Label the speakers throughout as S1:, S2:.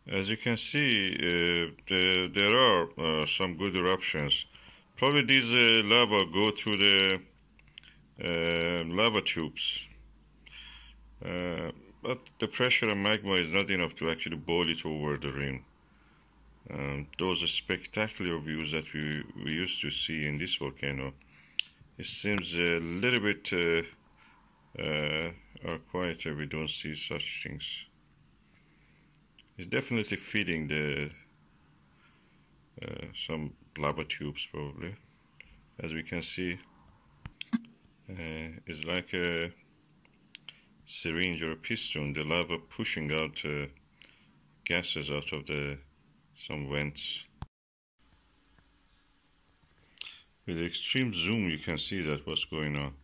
S1: As you can see, there are some good eruptions. Probably these lava go through the lava tubes, but the pressure and magma is not enough to actually boil it over the rim. Those are spectacular views that we used to see in this volcano. It seems a little bit quieter. We don't see such things. It's definitely feeding the some lava tubes, probably. As we can see, it's like a syringe or a piston. The lava pushing out gases out of some vents. With extreme zoom, you can see that what's going on.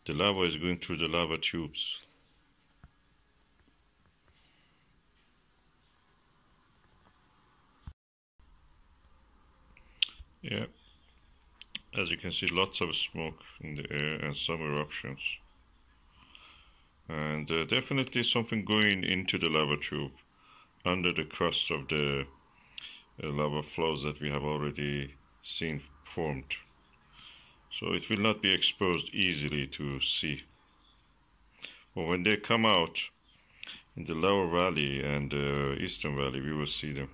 S1: The lava is going through the lava tubes. Yeah, as you can see, lots of smoke in the air and some eruptions. And definitely something going into the lava tube under the crust of the lava flows that we have already seen formed. So it will not be exposed easily to see. But when they come out in the lower valley and eastern valley, we will see them.